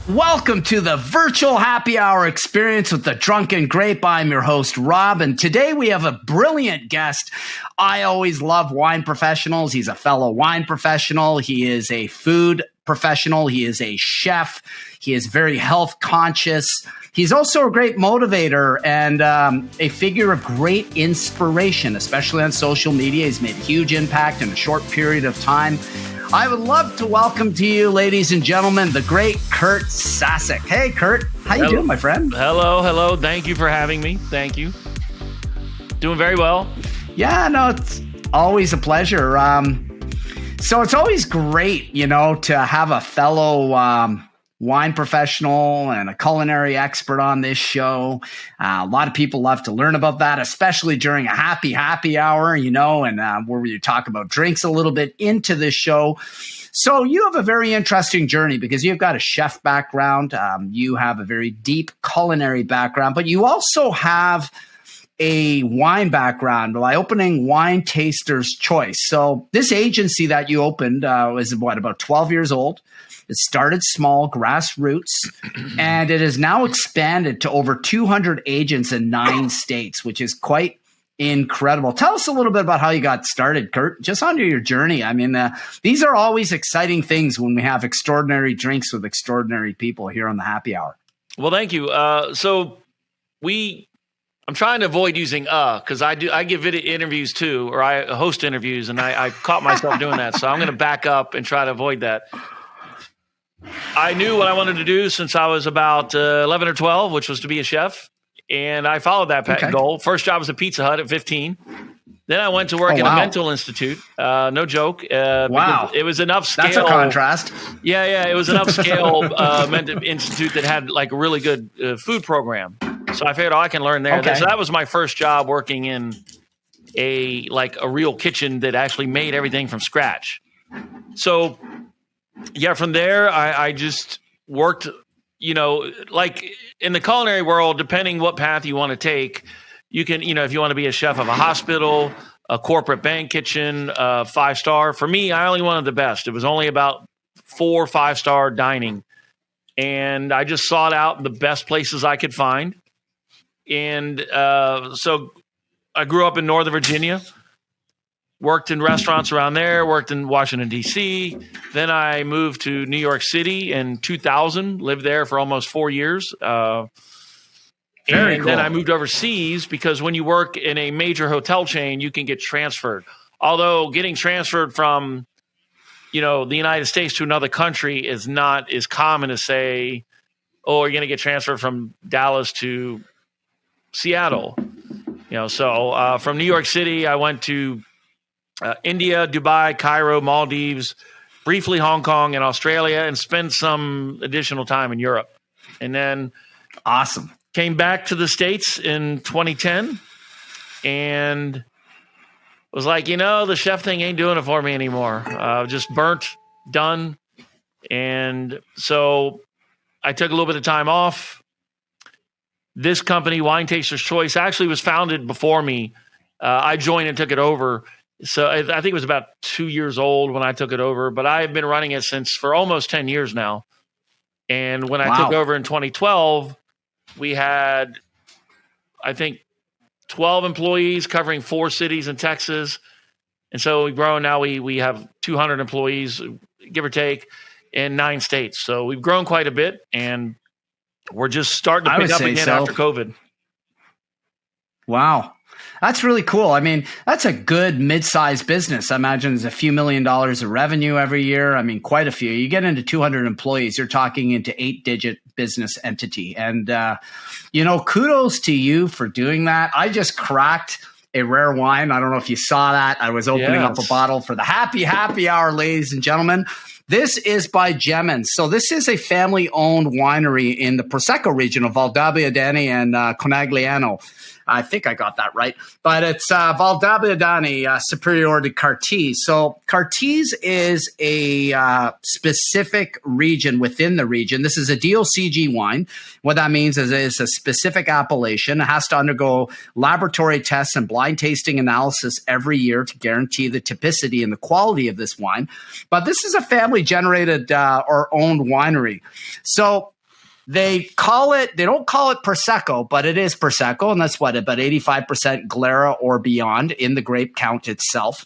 Welcome to the virtual happy hour experience with the Drunken Grape. I'm your host, Rob, and today we have a brilliant guest. I always love wine professionals. He's a fellow wine professional. He is a food professional. He is a chef. He is very health conscious. He's also a great motivator and a figure of great inspiration, especially on social media. He's made a huge impact in a short period of time. I would love to welcome to you, ladies and gentlemen, the great Kurt Sasek. Hey, Kurt. How you doing, my friend? Hello. Thank you for having me. Thank you. Doing very well. Yeah, no, it's always a pleasure. So it's always great, to have a fellow wine professional and a culinary expert on this show. A lot of people love to learn about that, especially during a happy hour, and where we talk about drinks a little bit into this show. So you have a very interesting journey because you've got a chef background. You have a very deep culinary background, but you also have a wine background by opening Wine Taster's Choice. So this agency that you opened was about 12 years old. It started small, grassroots, and it has now expanded to over 200 agents in 9 states, which is quite incredible. Tell us a little bit about how you got started, Kurt, just on your journey. I mean, these are always exciting things when we have extraordinary drinks with extraordinary people here on the Happy Hour. Well, thank you. I'm trying to avoid using because I give video interviews too, or I host interviews, and I caught myself doing that. So I'm going to back up and try to avoid that. I knew what I wanted to do since I was about 11 or 12, which was to be a chef. And I followed that goal. First job was at Pizza Hut at 15. Then I went to work at a mental institute. No joke. Wow. It was an upscale. That's a contrast. Yeah. It was an upscale mental institute that had like a really good food program. So I figured, I can learn there. Okay. So that was my first job working in a real kitchen that actually made everything from scratch. So yeah, from there, I just worked, like in the culinary world, depending what path you want to take, you can, if you want to be a chef of a hospital, a corporate bank kitchen, 5-star. For me, I only wanted the best. It was only about 4 or 5-star dining. And I just sought out the best places I could find. And so I grew up in Northern Virginia. Worked in restaurants around there, worked in Washington, D.C. Then I moved to New York City in 2000, lived there for almost 4 years. Very cool. Then I moved overseas because when you work in a major hotel chain, you can get transferred. Although getting transferred from, the United States to another country is not as common as say, you're going to get transferred from Dallas to Seattle. So from New York City, I went to India, Dubai, Cairo, Maldives, briefly Hong Kong and Australia, and spent some additional time in Europe. And then awesome. Came back to the States in 2010 and was like, the chef thing ain't doing it for me anymore. Just burnt, done. And so I took a little bit of time off. This company, Wine Taster's Choice, actually was founded before me. I joined and took it over. So I think it was about 2 years old when I took it over, but I've been running it for almost 10 years now. And when I took over in 2012, we had, I think, 12 employees covering 4 cities in Texas. And so we've grown. Now we have 200 employees, give or take, in 9 states. So we've grown quite a bit, and we're just starting to pick up again after COVID. Wow. That's really cool. I mean, that's a good mid-sized business. I imagine there's a few $1 million of revenue every year. I mean, quite a few. You get into 200 employees, you're talking into 8-digit business entity. And, kudos to you for doing that. I just cracked a rare wine. I don't know if you saw that. I was opening up a bottle for the happy hour, ladies and gentlemen. This is by Gemens. So this is a family-owned winery in the Prosecco region of Valdobbiadene and Conegliano. I think I got that right. But it's Valdobbiadene Superior de Cartiz. So Cartiz is a specific region within the region. This is a DOCG wine. What that means is it's a specific appellation. It has to undergo laboratory tests and blind tasting analysis every year to guarantee the typicity and the quality of this wine. But this is a family-generated or owned winery. So They don't call it Prosecco, but it is Prosecco. And that's what, about 85% Glera or beyond in the grape count itself.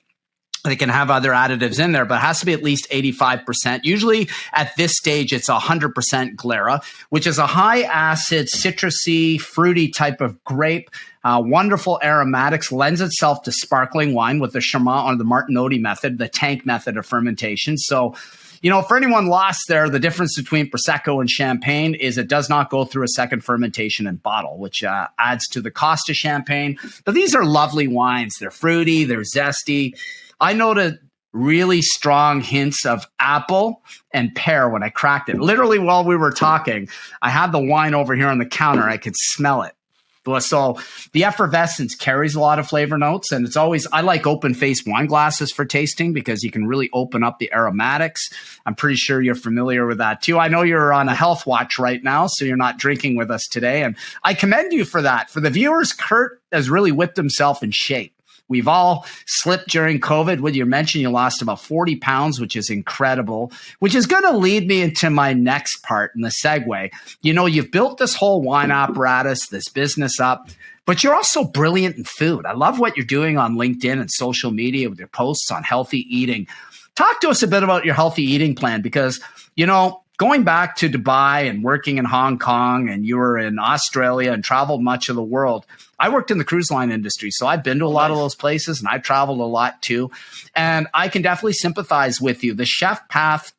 They can have other additives in there, but it has to be at least 85%. Usually at this stage, it's 100% Glera, which is a high acid, citrusy, fruity type of grape. Wonderful aromatics, lends itself to sparkling wine with the Charmat or the Martinotti method, the tank method of fermentation. So, for anyone lost there, the difference between Prosecco and Champagne is it does not go through a second fermentation and bottle, which adds to the cost of Champagne. But these are lovely wines. They're fruity, they're zesty. I noted really strong hints of apple and pear when I cracked it. Literally while we were talking, I had the wine over here on the counter. I could smell it. So the effervescence carries a lot of flavor notes, and I like open-faced wine glasses for tasting because you can really open up the aromatics. I'm pretty sure you're familiar with that too. I know you're on a health watch right now, so you're not drinking with us today, and I commend you for that. For the viewers, Kurt has really whipped himself in shape. We've all slipped during COVID. When you mentioned you lost about 40 pounds, which is incredible, which is going to lead me into my next part in the segue. You've built this whole wine apparatus, this business up, but you're also brilliant in food. I love what you're doing on LinkedIn and social media with your posts on healthy eating. Talk to us a bit about your healthy eating plan because, going back to Dubai and working in Hong Kong, and you were in Australia and traveled much of the world. I worked in the cruise line industry, so I've been to a lot of those places, and I've traveled a lot too. And I can definitely sympathize with you. The chef path,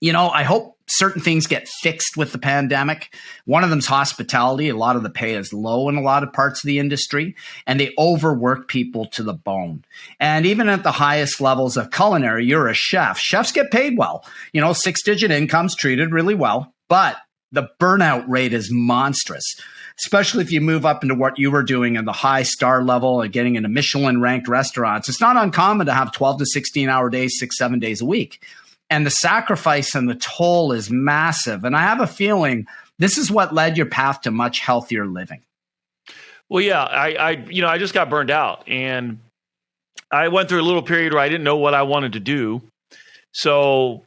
I hope certain things get fixed with the pandemic. One of them's hospitality. A lot of the pay is low in a lot of parts of the industry, and they overwork people to the bone. And even at the highest levels of culinary, you're a chef. Chefs get paid well. 6-digit incomes, treated really well, but the burnout rate is monstrous, especially if you move up into what you were doing in the high star level and getting into Michelin ranked restaurants. It's not uncommon to have 12 to 16 hour days, 6-7 days a week. And the sacrifice and the toll is massive. And I have a feeling this is what led your path to much healthier living. Well, yeah, I just got burned out, and I went through a little period where I didn't know what I wanted to do. So,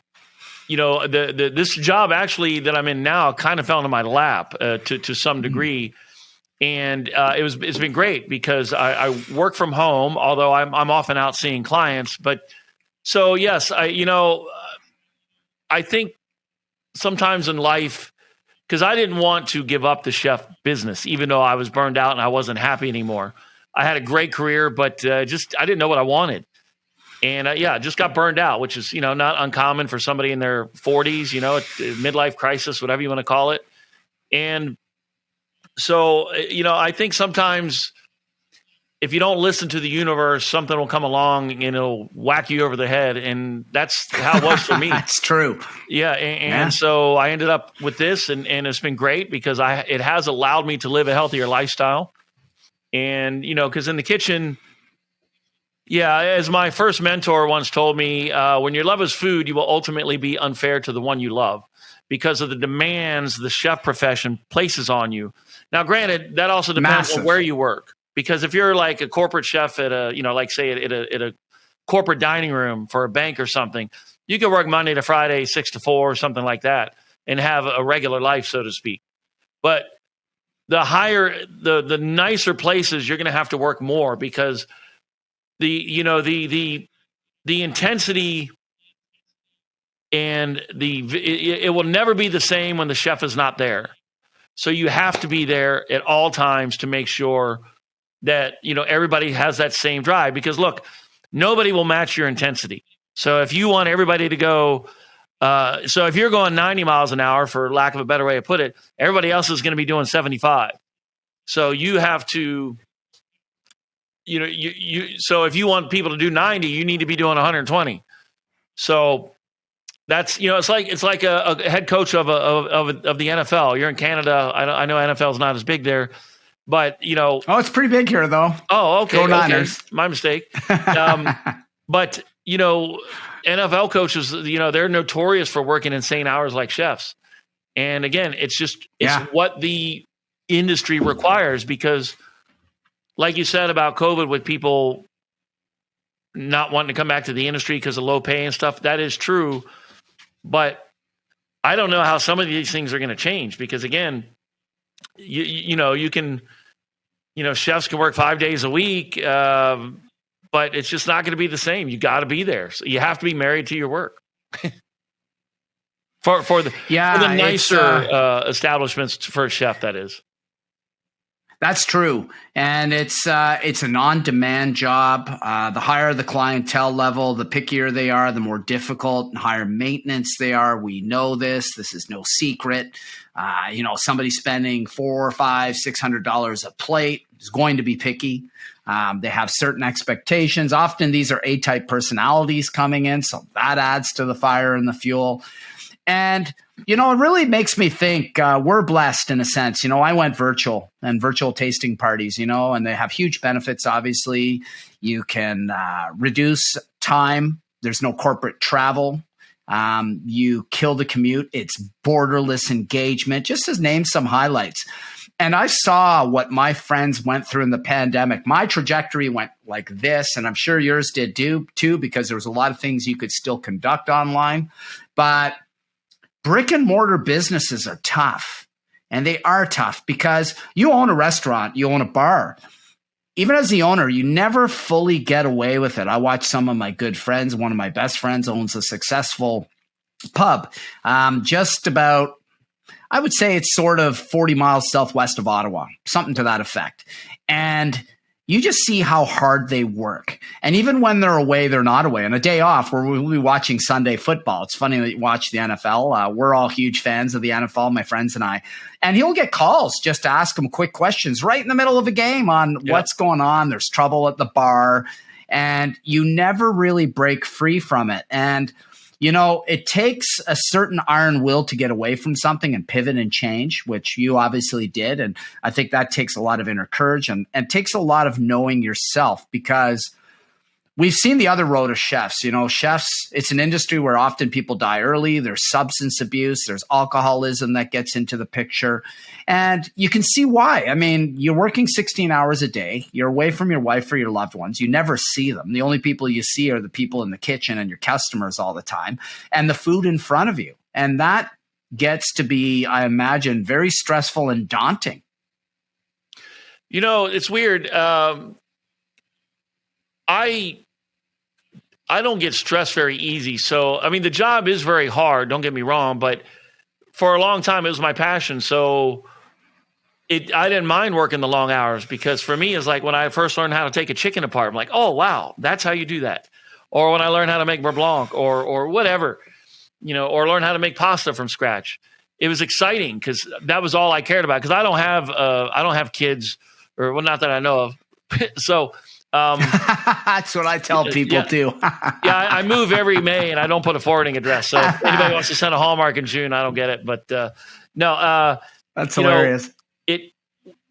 this job actually that I'm in now kind of fell into my lap to some degree. And it's been great because I work from home, although I'm often out seeing clients. But so, yes, I think sometimes in life, because I didn't want to give up the chef business, even though I was burned out and I wasn't happy anymore. I had a great career, but I didn't know what I wanted. And just got burned out, which is, not uncommon for somebody in their 40s, midlife crisis, whatever you want to call it. And so, I think sometimes if you don't listen to the universe, something will come along and it'll whack you over the head. And that's how it was for me. That's true. Yeah. And so I ended up with this, and it's been great because it has allowed me to live a healthier lifestyle. And, because in the kitchen, as my first mentor once told me, when your love is food, you will ultimately be unfair to the one you love because of the demands the chef profession places on you. Now, granted, that also depends on where you work. Because if you're like a corporate chef at a, like say at a corporate dining room for a bank or something, you can work Monday to Friday, 6 to 4 or something like that and have a regular life, so to speak. But the higher, the nicer places, you're going to have to work more because the intensity and it will never be the same when the chef is not there. So you have to be there at all times to make sure that, everybody has that same drive because look, nobody will match your intensity. So if you want everybody to go, so if you're going 90 miles an hour, for lack of a better way to put it, everybody else is going to be doing 75. So you have to, so if you want people to do 90, you need to be doing 120. So that's, it's like a head coach of the NFL. You're in Canada. I know NFL is not as big there. But, it's pretty big here, though. Oh, okay. Go Niners. Okay. My mistake. But, NFL coaches, they're notorious for working insane hours like chefs. And again, it's what the industry requires because, like you said about COVID with people not wanting to come back to the industry because of low pay and stuff, that is true. But I don't know how some of these things are going to change because, again, you know, you can, you know, chefs can work 5 days a week, but it's just not going to be the same. You got to be there. So you have to be married to your work. for the nicer establishments for a chef, that is. That's true. And it's an on-demand job. The higher the clientele level, the pickier they are, the more difficult and higher maintenance they are. We know this. This is no secret. You know, somebody spending $400, $500, $600 a plate is going to be picky. They have certain expectations. Often these are A-type personalities coming in, so that adds to the fire and the fuel. And, you know, it really makes me think we're blessed in a sense. You know, I went virtual and virtual tasting parties, you know, and they have huge benefits, obviously. You can reduce time. There's no corporate travel. You kill the commute. It's borderless engagement, just to name some highlights. And I saw what my friends went through in the pandemic. My trajectory went like this, and I'm sure yours did too, because there was a lot of things you could still conduct online. But brick and mortar businesses are tough, and they are tough because you own a restaurant, you own a bar. Even as the owner, you never fully get away with it. I watch some of my good friends. One of my best friends owns a successful pub, just about, I would say it's sort of 40 miles southwest of Ottawa, something to that effect. And you just see how hard they work. And even when they're away, they're not away. On a day off, where we'll be watching Sunday football. It's funny that you watch the NFL. We're all huge fans of the NFL, my friends and I. And he'll get calls just to ask him quick questions right in the middle of a game on what's going on. There's trouble at the bar. And you never really break free from it. And you know, it takes a certain iron will to get away from something and pivot and change, which you obviously did. And I think that takes a lot of inner courage and takes a lot of knowing yourself, because we've seen the other road of chefs. You know, chefs, it's an industry where often people die early. There's substance abuse. There's alcoholism that gets into the picture. And you can see why. I mean, you're working 16 hours a day. You're away from your wife or your loved ones. You never see them. The only people you see are the people in the kitchen and your customers all the time, and the food in front of you. And that gets to be, I imagine, very stressful and daunting. You know, it's weird. I don't get stressed very easy. So, I mean, the job is very hard, don't get me wrong, but for a long time, it was my passion. So I didn't mind working the long hours, because for me, it's like when I first learned how to take a chicken apart, I'm like, oh, wow, that's how you do that. Or when I learned how to make beurre blanc or whatever, you know, or learn how to make pasta from scratch. It was exciting because that was all I cared about, because I don't have kids, or well, not that I know of. So that's what I tell people too. I move every May and I don't put a forwarding address. So if anybody wants to send a Hallmark in June, I don't get it. But no, that's hilarious.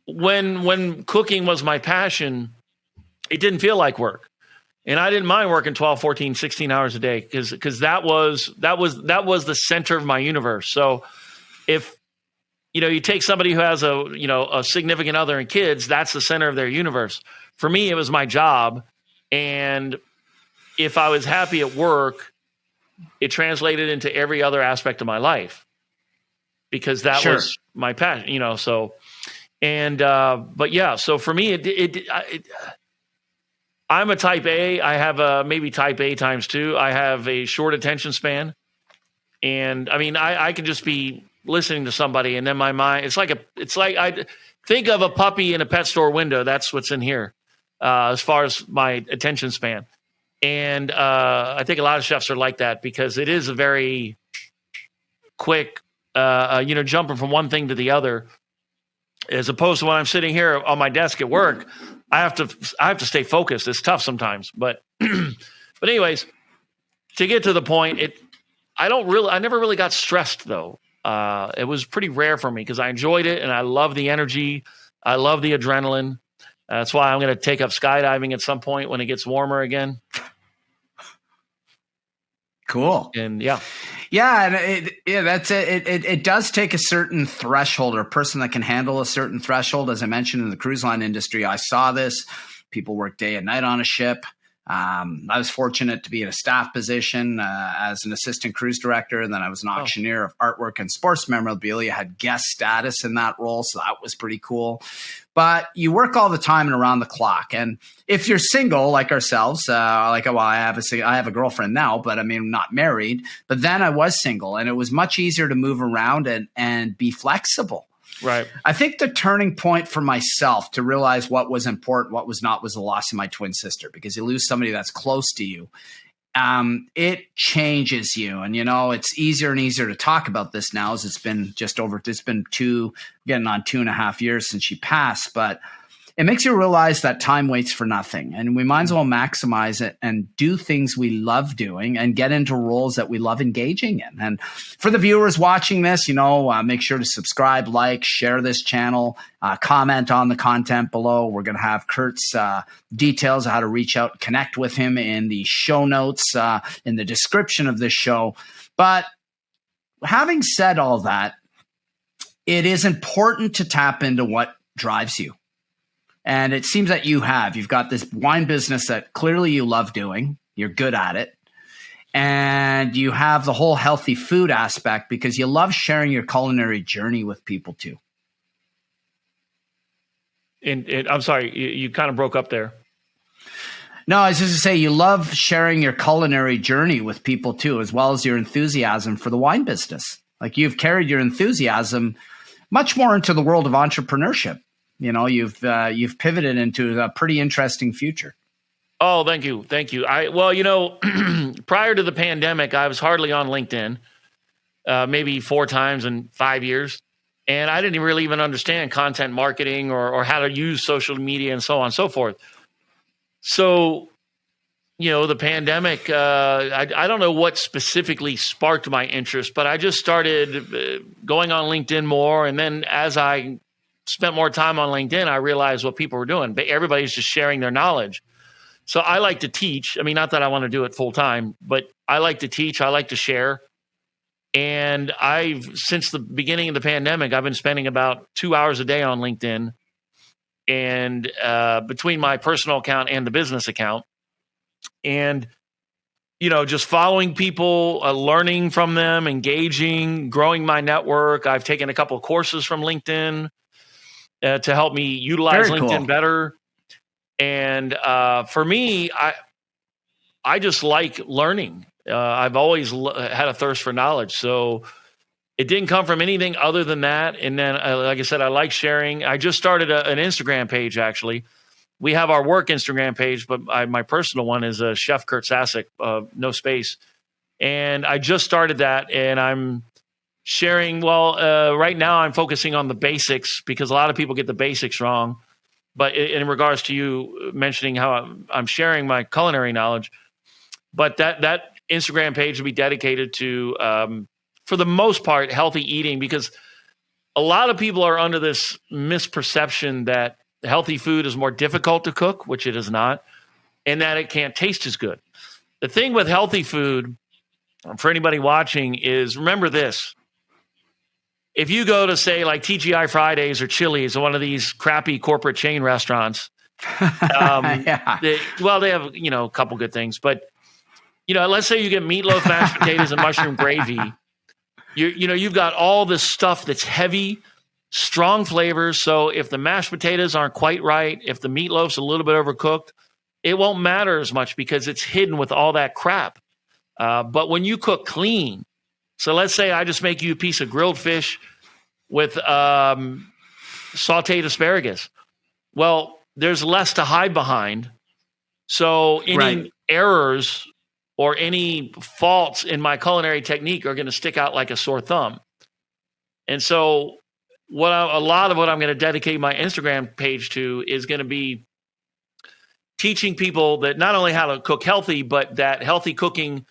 When cooking was my passion, it didn't feel like work. And I didn't mind working 12, 14, 16 hours a day because that was the center of my universe. So if you take somebody who has a significant other and kids, that's the center of their universe. For me, it was my job. And if I was happy at work, it translated into every other aspect of my life, because that was my passion, so, and, but yeah, so for me, I'm a type A. I have maybe type A times 2. I have a short attention span. And I mean, I can just be listening to somebody and then my mind, it's like I think of a puppy in a pet store window. That's what's in here, as far as my attention span. And I think a lot of chefs are like that, because it is a very quick, jumping from one thing to the other, as opposed to when I'm sitting here on my desk at work. I have to stay focused. It's tough sometimes, but anyways, to get to the point, I never really got stressed though. It was pretty rare for me because I enjoyed it and I love the energy. I love the adrenaline. That's why I'm going to take up skydiving at some point when it gets warmer again. Cool. And yeah. Yeah, and that's it. It does take a certain threshold, or a person that can handle a certain threshold. As I mentioned, in the cruise line industry, I saw this. People work day and night on a ship. I was fortunate to be in a staff position as an assistant cruise director. And then I was an auctioneer of artwork and sports memorabilia, had guest status in that role. So that was pretty cool. But you work all the time and around the clock. And if you're single like ourselves, I have a girlfriend now, but I mean, not married. But then I was single, and it was much easier to move around and be flexible. Right. I think the turning point for myself to realize what was important, what was not, was the loss of my twin sister, because you lose somebody that's close to you. It changes you. And, it's easier and easier to talk about this now as it's been getting on 2.5 years since she passed. But it makes you realize that time waits for nothing, and we might as well maximize it and do things we love doing and get into roles that we love engaging in. And for the viewers watching this, make sure to subscribe, like, share this channel, comment on the content below. We're going to have Kurt's details of how to reach out, connect with him in the show notes, in the description of this show. But having said all that, it is important to tap into what drives you. And it seems that you've got this wine business that clearly you love doing. You're good at it. And you have the whole healthy food aspect because you love sharing your culinary journey with people too. And I'm sorry, you kind of broke up there. No, I was just to say you love sharing your culinary journey with people too, as well as your enthusiasm for the wine business. Like, you've carried your enthusiasm much more into the world of entrepreneurship. You've pivoted into a pretty interesting future. Oh, thank you. Prior to the pandemic, I was hardly on LinkedIn, maybe 4 times in 5 years. And I didn't really even understand content marketing or how to use social media and so on and so forth. So, the pandemic, I don't know what specifically sparked my interest, but I just started going on LinkedIn more. And then as I spent more time on LinkedIn, I realized what people were doing. But everybody's just sharing their knowledge. So I like to teach. I mean, not that I want to do it full time, but I like to teach. I like to share. And since the beginning of the pandemic, I've been spending about 2 hours a day on LinkedIn, and between my personal account and the business account. And, just following people, learning from them, engaging, growing my network. I've taken a couple of courses from LinkedIn to help me utilize LinkedIn better. And for me, I just like learning. I've always had a thirst for knowledge. So it didn't come from anything other than that. And then, like I said, I like sharing. I just started an Instagram page, actually. We have our work Instagram page, but my personal one is Chef Kurt Sasek, no space. And I just started that, and I'm sharing. Right now I'm focusing on the basics because a lot of people get the basics wrong. But in regards to you mentioning how I'm sharing my culinary knowledge, but that Instagram page will be dedicated to, for the most part, healthy eating, because a lot of people are under this misperception that healthy food is more difficult to cook, which it is not, and that it can't taste as good. The thing with healthy food, for anybody watching, is remember this. If you go to, say, like TGI Fridays or Chili's or one of these crappy corporate chain restaurants, yeah. they have, a couple good things. But, let's say you get meatloaf, mashed potatoes, and mushroom gravy. You've got all this stuff that's heavy, strong flavors. So if the mashed potatoes aren't quite right, if the meatloaf's a little bit overcooked, it won't matter as much because it's hidden with all that crap. But when you cook clean, so let's say I just make you a piece of grilled fish with sauteed asparagus. Well, there's less to hide behind. So any errors or any faults in my culinary technique are going to stick out like a sore thumb. And so a lot of what I'm going to dedicate my Instagram page to is going to be teaching people that not only how to cook healthy, but that healthy cooking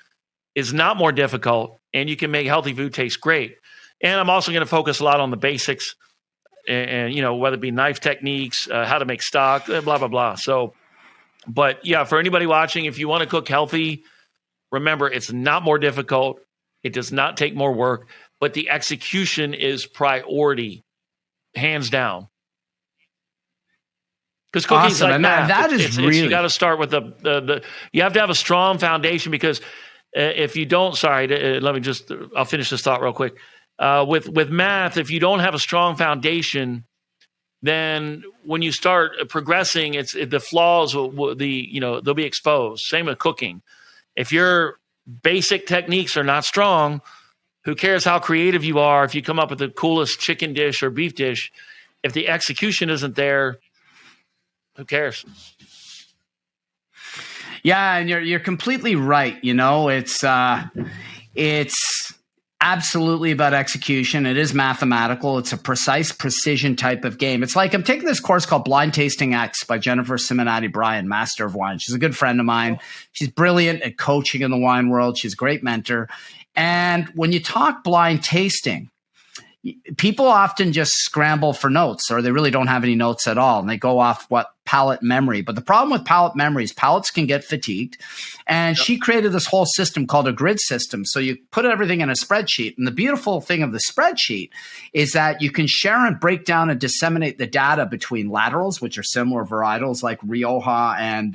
is not more difficult, and you can make healthy food taste great. And I'm also going to focus a lot on the basics, and whether it be knife techniques, how to make stock, blah blah blah. So, but yeah, for anybody watching, if you want to cook healthy, remember it's not more difficult. It does not take more work, but the execution is priority, hands down. Because cooking is Awesome. like And math. that is really, you got to start with the you have to have a strong foundation, because if you don't, I'll finish this thought real quick. With math, if you don't have a strong foundation, then when you start progressing, the flaws they'll be exposed. Same with cooking. If your basic techniques are not strong, who cares how creative you are? If you come up with the coolest chicken dish or beef dish, if the execution isn't there, who cares? Yeah, and you're completely right. You know, it's absolutely about execution. It is mathematical. It's a precise precision type of game. It's like I'm taking this course called Blind Tasting X by Jennifer Simonati Bryan, Master of Wine. She's a good friend of mine. She's brilliant at coaching in the wine world. She's a great mentor. And when you talk blind tasting, people often just scramble for notes, or they really don't have any notes at all, and they go off what palate memory. But the problem with palate memory is palates can get fatigued. And she created this whole system called a grid system. So you put everything in a spreadsheet. And the beautiful thing of the spreadsheet is that you can share and break down and disseminate the data between laterals, which are similar varietals like Rioja and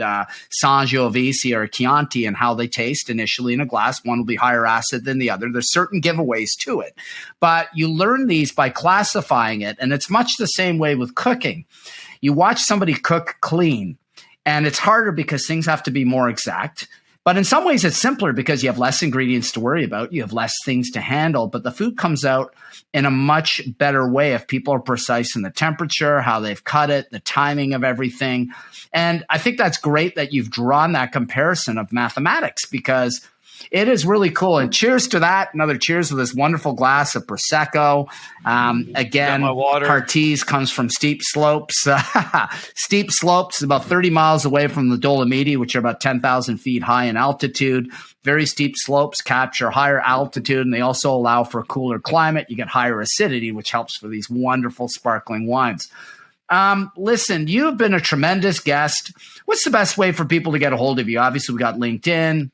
Sangiovese or Chianti, and how they taste initially in a glass. One will be higher acid than the other. There's certain giveaways to it. But you learn these by classifying it. And it's much the same way with cooking. You watch somebody cook clean, and it's harder because things have to be more exact. But in some ways, it's simpler because you have less ingredients to worry about. You have less things to handle, but the food comes out in a much better way if people are precise in the temperature, how they've cut it, the timing of everything. And I think that's great that you've drawn that comparison of mathematics, because it is really cool. And cheers to that. Another cheers to this wonderful glass of Prosecco. Again, Cartiz comes from Steep Slopes. Steep Slopes, about 30 miles away from the Dolomiti, which are about 10,000 feet high in altitude. Very steep slopes capture higher altitude, and they also allow for a cooler climate. You get higher acidity, which helps for these wonderful sparkling wines. Listen, you've been a tremendous guest. What's the best way for people to get a hold of you? Obviously, we got LinkedIn.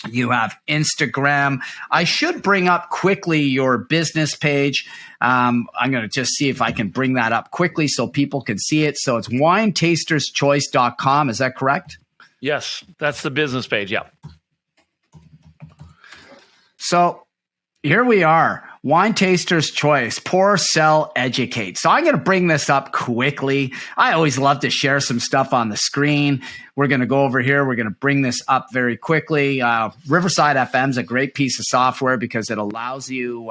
You have Instagram. I should bring up quickly your business page. I'm going to just see if I can bring that up quickly so people can see it. So it's winetasterschoice.com. Is that correct? Yes, that's the business page. Yeah. So here we are. Wine Taster's Choice, pour, sell, educate. So I'm going to bring this up quickly. I always love to share some stuff on the screen. We're going to go over here. We're going to bring this up very quickly. Riverside FM is a great piece of software because it allows you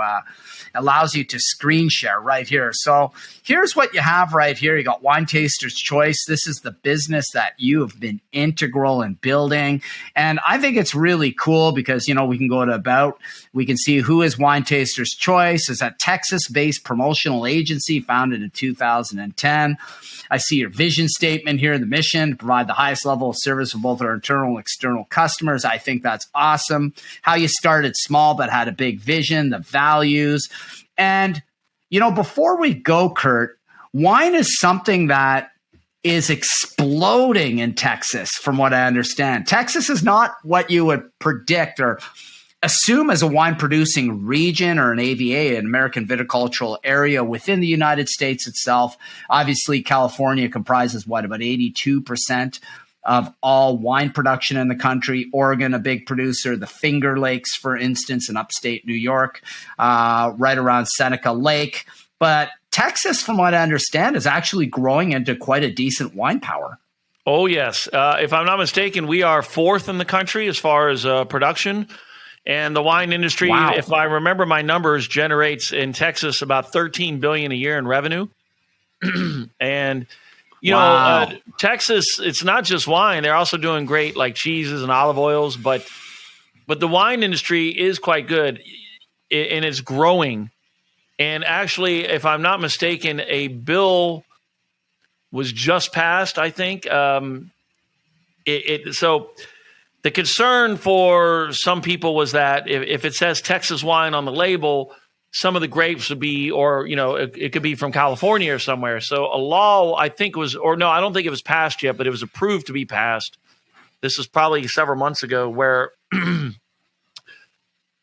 to screen share right here. So here's what you have right here. You got Wine Taster's Choice. This is the business that you have been integral in building. And I think it's really cool because, we can go to about, we can see who is Wine Taster's Choice. It's a Texas-based promotional agency founded in 2010. I see your vision statement here, the mission, to provide the highest level of service for both our internal and external customers. I think that's awesome. How you started small but had a big vision, the values. And, before we go, Kurt, wine is something that is exploding in Texas, from what I understand. Texas is not what you would predict or assume as a wine producing region or an AVA, an American viticultural area within the United States itself. Obviously, California comprises about 82% of all wine production in the country. Oregon, a big producer. The Finger Lakes, for instance, in upstate New York, right around Seneca Lake. But Texas, from what I understand, is actually growing into quite a decent wine power. Oh, yes. If I'm not mistaken, we are fourth in the country as far as production. And the wine industry, wow, if I remember my numbers, generates in Texas about $13 billion a year in revenue. And, wow, Texas, it's not just wine. They're also doing great like cheeses and olive oils. But the wine industry is quite good, and it's growing. And actually, if I'm not mistaken, a bill was just passed, I think. So the concern for some people was that if it says Texas wine on the label, some of the grapes would be, or, it could be from California or somewhere. So a law, I think I don't think it was passed yet, but it was approved to be passed. This is probably several months ago, where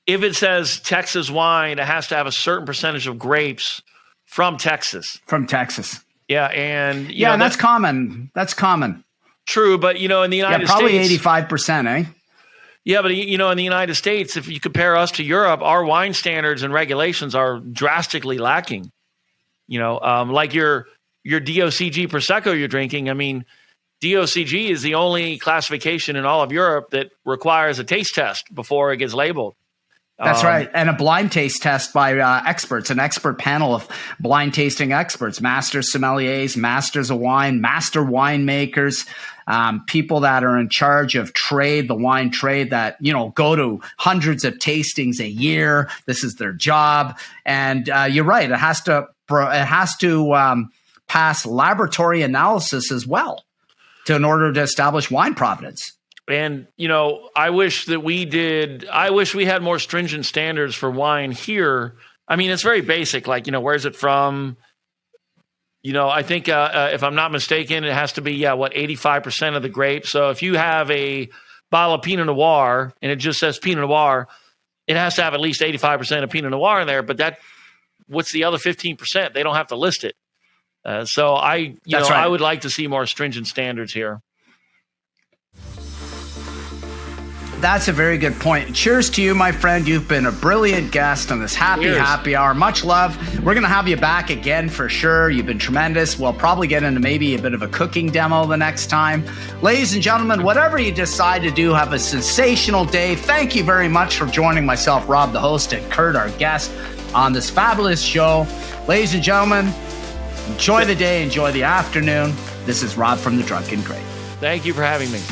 if it says Texas wine, it has to have a certain percentage of grapes from Texas. From Texas. Yeah, and and that's common. That's common. True, but in the United probably States, 85%, eh? Yeah, but in the United States, if you compare us to Europe, our wine standards and regulations are drastically lacking. Like your DOCG Prosecco you're drinking. I mean, DOCG is the only classification in all of Europe that requires a taste test before it gets labeled. That's right. And a blind taste test by experts, an expert panel of blind tasting experts, master sommeliers, masters of wine, master winemakers, people that are in charge of trade, the wine trade that, go to hundreds of tastings a year. This is their job. And you're right. It has to pass laboratory analysis as well in order to establish wine provenance. And, I wish we had more stringent standards for wine here. I mean, it's very basic, like, where's it from? I think if I'm not mistaken, it has to be, 85% of the grape. So if you have a bottle of Pinot Noir and it just says Pinot Noir, it has to have at least 85% of Pinot Noir in there. But what's the other 15%? They don't have to list it. So I would like to see more stringent standards here. That's a very good point. Cheers to you, my friend. You've been a brilliant guest on this happy hour. Much love. We're going to have you back again for sure. You've been tremendous. We'll probably get into maybe a bit of a cooking demo the next time. Ladies and gentlemen, whatever you decide to do, have a sensational day. Thank you very much for joining myself, Rob, the host, and Kurt, our guest, on this fabulous show. Ladies and gentlemen, enjoy the day, enjoy the afternoon. This is Rob from The Drunken Crate. Thank you for having me.